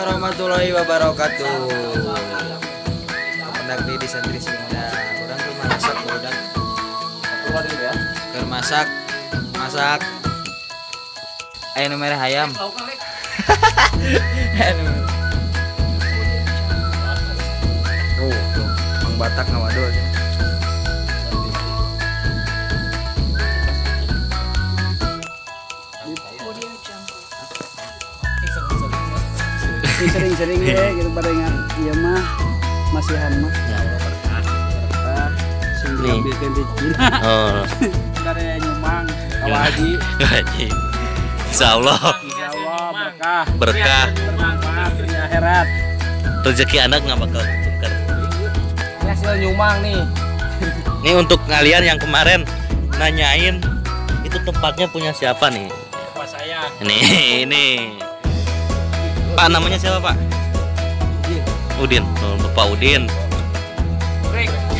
warahmatullahi wabarakatuh. Pendak di santri Sunda. Urang tuh masak budak. Keur masak. Aya nu merah ayam. Tuh, Mang Batak ngawadul. Sering-sering ya gitu barengan iya mah masihan mah berkah sing diambilkeun di Cina dari nyumang kawaji Insyaallah berkah bermanfaat di akhirat rezeki anak nggak bakal tuker. Ini hasil nyumang nih. Nih untuk kalian yang kemarin nanyain itu tempatnya punya siapa nih? Bapak saya. Ini Pak, namanya siapa Pak? Udin. Oh, Bapak Udin.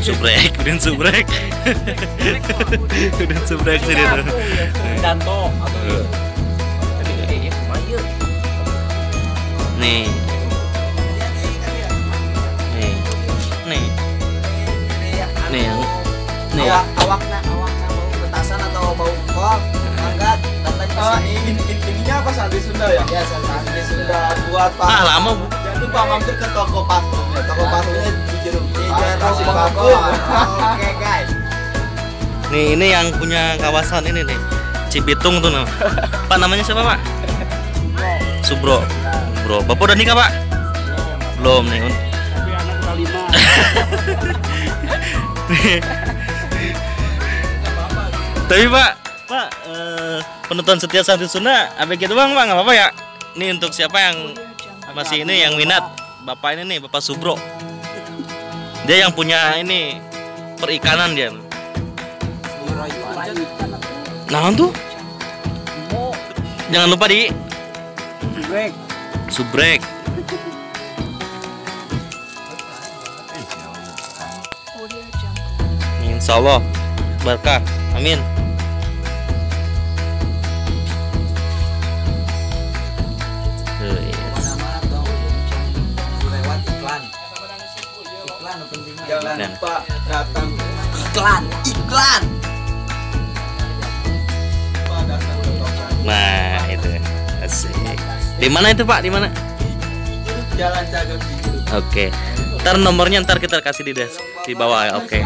Subrek. Udin Subrek. Udin Subrek sih itu. Danto. Nih. Awakna bau petasan atau bau kol? Angkat datang ke sini. Ininya apa santri Sunda ya? Ya, santri Sunda buat Pak. Lama Bu. Jangan lupa mampir ke toko parfum ya. Toko parfumnya di jeruk. Kasih parfum. Oke, guys. Nih ini yang punya kawasan ini nih. Cibitung tuh nama. Pak namanya siapa Pak? Subro. Bro, Bapak udah nikah Pak? Belum nih. Tapi anak udah 5. Tapi Pak, penonton setia santri Sunda, abis gitu Bang, nggak apa-apa ya. Ini untuk siapa yang masih ini yang minat, Bapak ini nih, Bapak Subro. Dia yang punya ini perikanan dia. Nah tuh, jangan lupa di subrek. Insya Allah berkah, amin. Jangan lupa datang Iklan. Nah itu, asik. Di mana itu Pak? Di mana? Jalan Cagak di jeruk. Oke. Ntar nomornya kita kasih di bawah ya. Oke.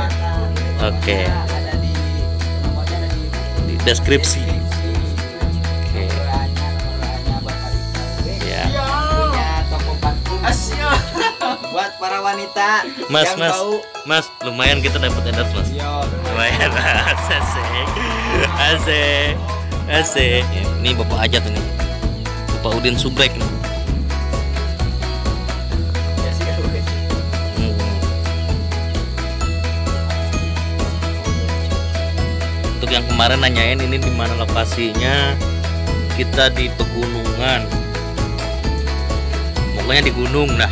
Di deskripsi. Oke. Ya. Punya toko parfum buat para wanita yang bau. Mas, lumayan kita dapat endorse Mas. Lumayan, asik. Ini Bapak Ajat ini, Bapak Udin Subrek nih. Untuk yang kemarin nanyain ini di mana lokasinya, kita di pegunungan, pokoknya di gunung dah.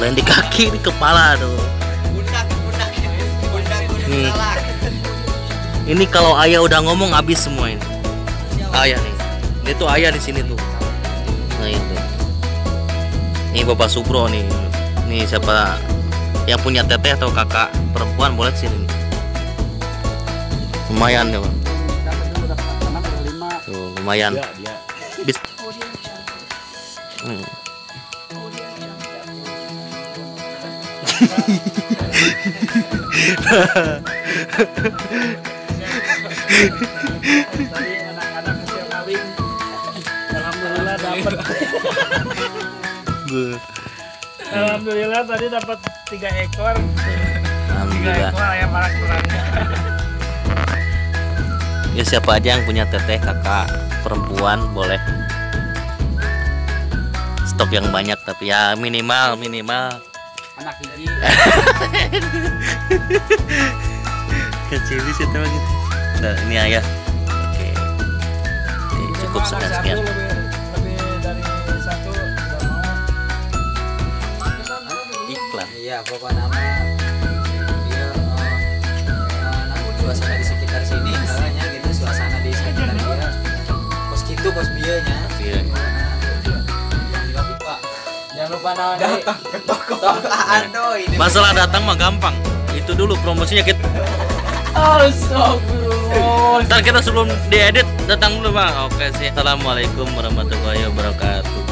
Lain di kaki, di kepala tuh. Bundak. Ini kalau ayah udah ngomong habis semua ini. Ayah nih, dia tuh ayah di sini tuh. Nah itu. Ini Bapak Subro nih. Nih siapa yang punya teteh atau kakak perempuan boleh sini. Lumayan ya Pak. Tuh, lumayan. Bis. Tadi anak-anak hasil kawin. Alhamdulillah dapat. Alhamdulillah tadi dapat 3 ekor. 3 Alhamdulillah. ekor ayam parak kurangnya. Ya siapa aja yang punya teteh kakak perempuan boleh. Stok yang banyak tapi ya minimal. Anak hiji. Kecil sih teman gitu. Nah, ini ayah. Oke, cukup sekian. Lebih dari 1 nggak mau. Iklan. Iya, pokoknya nama dia suasana di sekitar sini, katanya gitu, suasana di sekitar dia videonya. Iya. Jangan lupa datang ke toko Ando ini. Masalah datang mah gampang. Itu dulu promosinya kita. Astagfirullah. Ntar kita sebelum diedit datang dulu bang. Oke sih. Assalamualaikum warahmatullahi wabarakatuh.